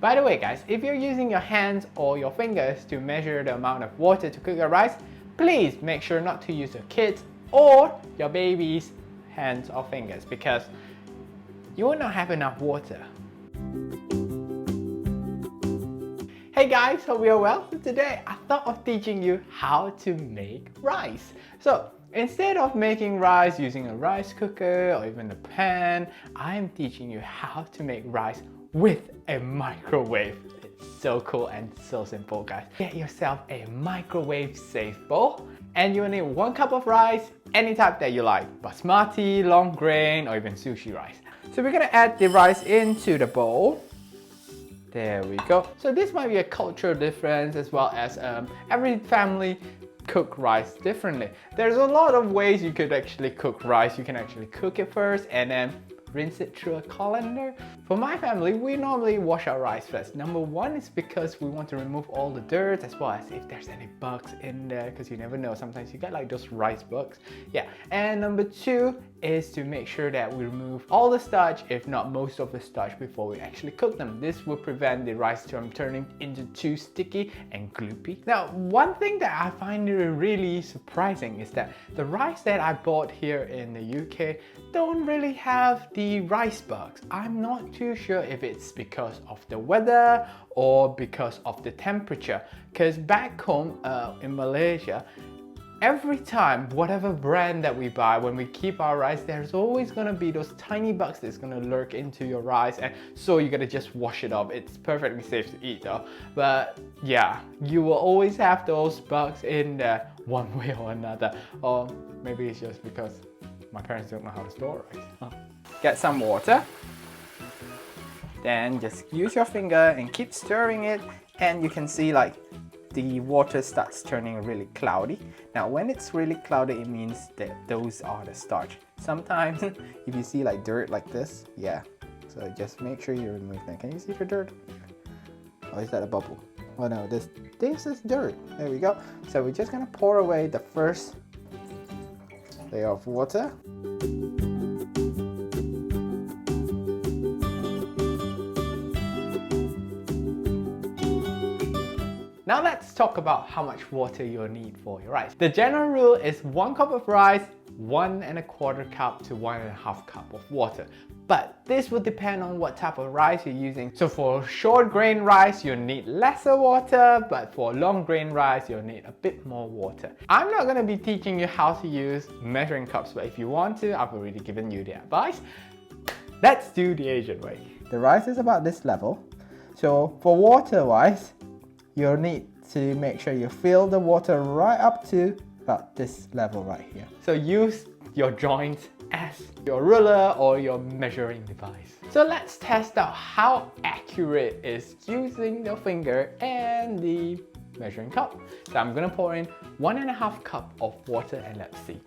By the way guys, if you're using your hands or your fingers to measure the amount of water to cook your rice, please make sure not to use your kids or your baby's hands or fingers because you will not have enough water. Hey guys, hope you're well. So today I thought of teaching you how to make rice. So instead of making rice using a rice cooker or even a pan, I'm teaching you how to make rice with a microwave. It's so cool and so simple guys. Get yourself a microwave safe bowl and you will need 1 cup of rice, any type that you like. Basmati, long grain or even sushi rice. So we're gonna add the rice into the bowl. There we go. So this might be a cultural difference as well as every family cook rice differently. There's a lot of ways you could actually cook rice. You can actually cook it first and then rinse it through a colander. For my family, we normally wash our rice first. Number one is because we want to remove all the dirt as well as if there's any bugs in there, because you never know, sometimes you get like those rice bugs. Yeah, and number two is to make sure that we remove all the starch, if not most of the starch, before we actually cook them. This will prevent the rice from turning into too sticky and gloopy. Now, one thing that I find really surprising is that the rice that I bought here in the UK don't really have the rice bugs. I'm not too sure if it's because of the weather or because of the temperature, because back home in Malaysia, every time, whatever brand that we buy, when we keep our rice, there's always gonna be those tiny bugs that's gonna lurk into your rice, and so you gotta just wash it off. It's perfectly safe to eat though. But yeah, you will always have those bugs in there one way or another. Or maybe it's just because my parents don't know how to store rice. Get some water. Then just use your finger and keep stirring it, and you can see like the water starts turning really cloudy. Now when it's really cloudy, it means that those are the starch. Sometimes if you see like dirt like this, yeah, so just make sure you remove that. Can you see the dirt? Or is that a bubble? Oh no, this is dirt. There we go. So we're just gonna pour away the first layer of water. Now let's talk about how much water you'll need for your rice. The general rule is 1 cup of rice, 1 1/4 cup to 1 1/2 cup of water. But this will depend on what type of rice you're using. So for short grain rice, you'll need lesser water, but for long grain rice, you'll need a bit more water. I'm not gonna be teaching you how to use measuring cups, but if you want to, I've already given you the advice. Let's do the Asian way. The rice is about this level. So for water wise, you'll need to make sure you fill the water right up to about this level right here. So use your joint as your ruler or your measuring device. So let's test out how accurate is using your finger and the measuring cup. So I'm gonna pour in 1 1/2 cup of water and let's see.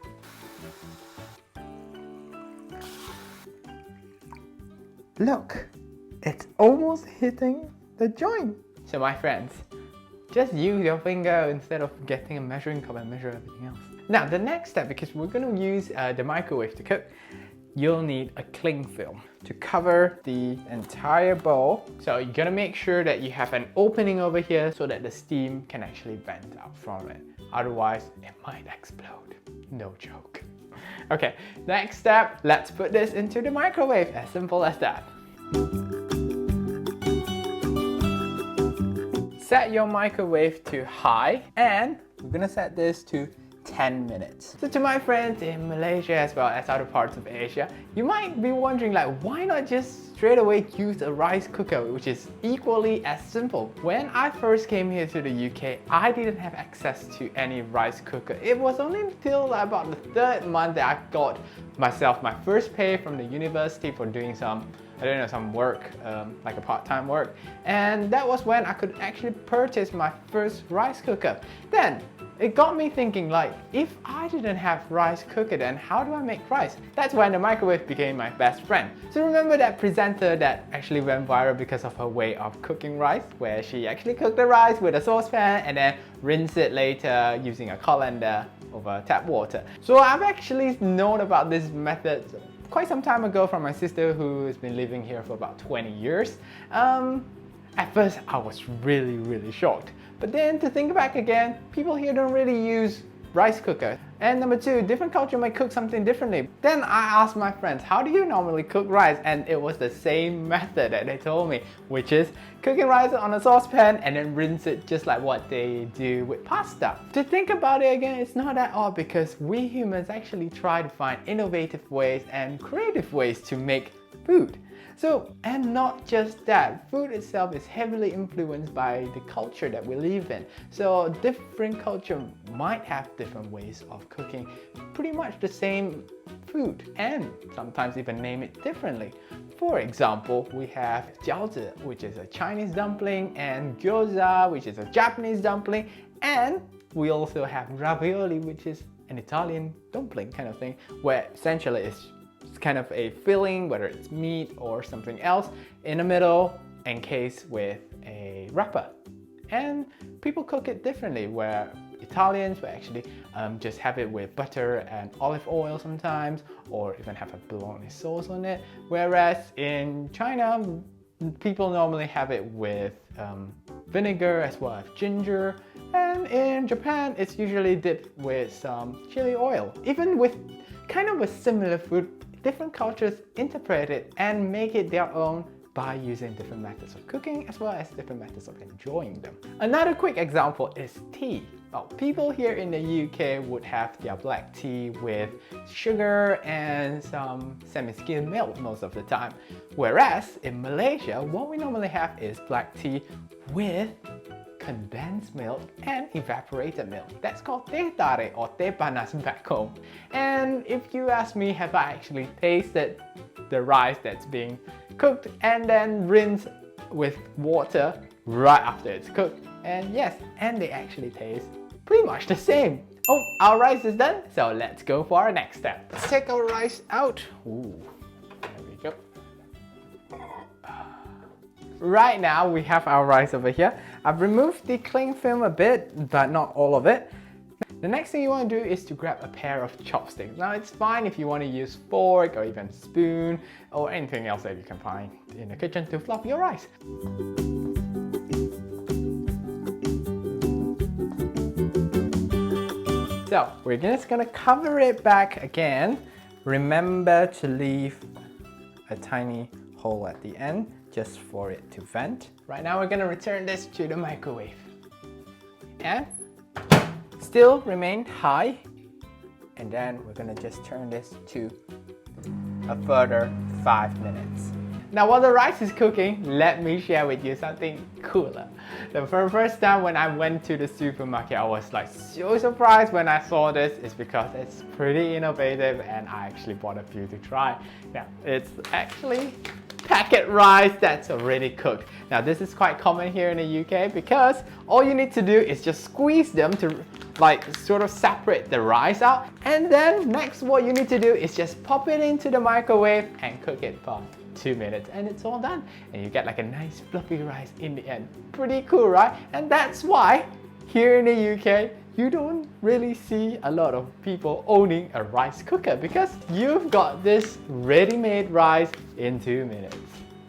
Look, it's almost hitting the joint. So my friends, just use your finger instead of getting a measuring cup and measure everything else. Now the next step, because we're going to use the microwave to cook, you'll need a cling film to cover the entire bowl. So you're going to make sure that you have an opening over here so that the steam can actually vent out from it. Otherwise, it might explode. No joke. Okay, next step, let's put this into the microwave. As simple as that. Set your microwave to high and we're gonna set this to 10 minutes. So to my friends in Malaysia as well as other parts of Asia, you might be wondering like, why not just straight away use a rice cooker, which is equally as simple. When I first came here to the UK, I didn't have access to any rice cooker. It was only until about the 3rd month that I got myself my first pay from the university for doing some work, like a part-time work. And that was when I could actually purchase my first rice cooker. Then it got me thinking like, if I didn't have rice cooker, then how do I make rice? That's when the microwave became my best friend. So remember that presenter that actually went viral because of her way of cooking rice, where she actually cooked the rice with a saucepan and then rinse it later using a colander over tap water. So I've actually known about this method quite some time ago from my sister who has been living here for about 20 years. At first I was really shocked. But then to think back again, people here don't really use rice cooker. And number two, different culture might cook something differently. Then I asked my friends, how do you normally cook rice? And it was the same method that they told me, which is cooking rice on a saucepan and then rinse it just like what they do with pasta. To think about it again, it's not that odd because we humans actually try to find innovative ways and creative ways to make food. So, and not just that, food itself is heavily influenced by the culture that we live in. So different culture might have different ways of cooking pretty much the same food and sometimes even name it differently. For example, we have jiaozi, which is a Chinese dumpling, and gyoza, which is a Japanese dumpling, and we also have ravioli, which is an Italian dumpling kind of thing, where essentially it's kind of a filling, whether it's meat or something else, in the middle, encased with a wrapper. And people cook it differently, where Italians will actually just have it with butter and olive oil sometimes, or even have a bolognese sauce on it. Whereas in China, people normally have it with vinegar as well as ginger. And in Japan, it's usually dipped with some chili oil. Even with kind of a similar food, different cultures interpret it and make it their own by using different methods of cooking as well as different methods of enjoying them. Another quick example is tea. Well, people here in the UK would have their black tea with sugar and some semi-skimmed milk most of the time. Whereas in Malaysia, what we normally have is black tea with condensed milk and evaporated milk. That's called teh tarik or teh panas back home. And if you ask me, have I actually tasted the rice that's being cooked and then rinsed with water right after it's cooked? And yes, and they actually taste pretty much the same. Oh, our rice is done, so let's go for our next step. Let's take our rice out. Ooh, there we go. Right now we have our rice over here. I've removed the cling film a bit, but not all of it. The next thing you want to do is to grab a pair of chopsticks. Now it's fine if you want to use fork or even spoon or anything else that you can find in the kitchen to fluff your rice. So we're just gonna cover it back again. Remember to leave a tiny hole at the end just for it to vent. Right now we're gonna return this to the microwave. And still remain high. And then we're gonna just turn this to a further 5 minutes. Now while the rice is cooking, let me share with you something cooler. The first time when I went to the supermarket, I was like so surprised when I saw this. It's because it's pretty innovative and I actually bought a few to try. Now it's actually packet rice that's already cooked. Now this is quite common here in the UK because all you need to do is just squeeze them to like sort of separate the rice out, and then next what you need to do is just pop it into the microwave and cook it for 2 minutes and it's all done, and you get like a nice fluffy rice in the end. Pretty cool, right? And that's why here in the UK you don't really see a lot of people owning a rice cooker, because you've got this ready-made rice in 2 minutes.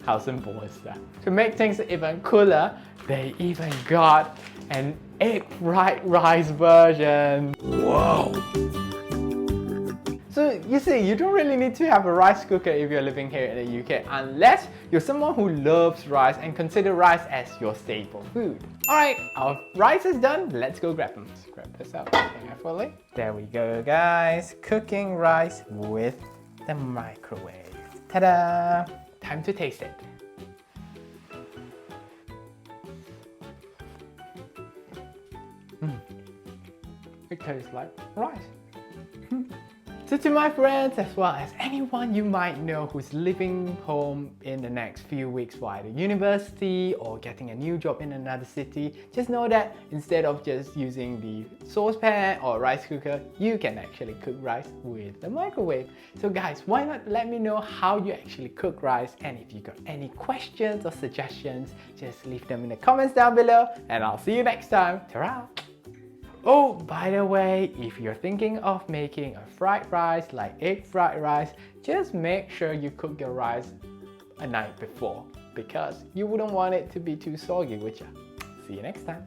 How simple is that? To make things even cooler, they even got an egg fried rice version. Whoa! So you see, you don't really need to have a rice cooker if you're living here in the UK, unless you're someone who loves rice and consider rice as your staple food. Alright, our rice is done. Let's go grab them. Let's grab this out carefully. There we go, guys. Cooking rice with the microwave. Ta-da! Time to taste it. It tastes like rice. So to my friends, as well as anyone you might know who's living home in the next few weeks for either university or getting a new job in another city, just know that instead of just using the saucepan or rice cooker, you can actually cook rice with the microwave. So guys, why not let me know how you actually cook rice, and if you got any questions or suggestions, just leave them in the comments down below, and I'll see you next time. Ta-ra! Oh, by the way, if you're thinking of making a fried rice like egg fried rice, just make sure you cook your rice a night before. because you wouldn't want it to be too soggy, would ya? See you next time.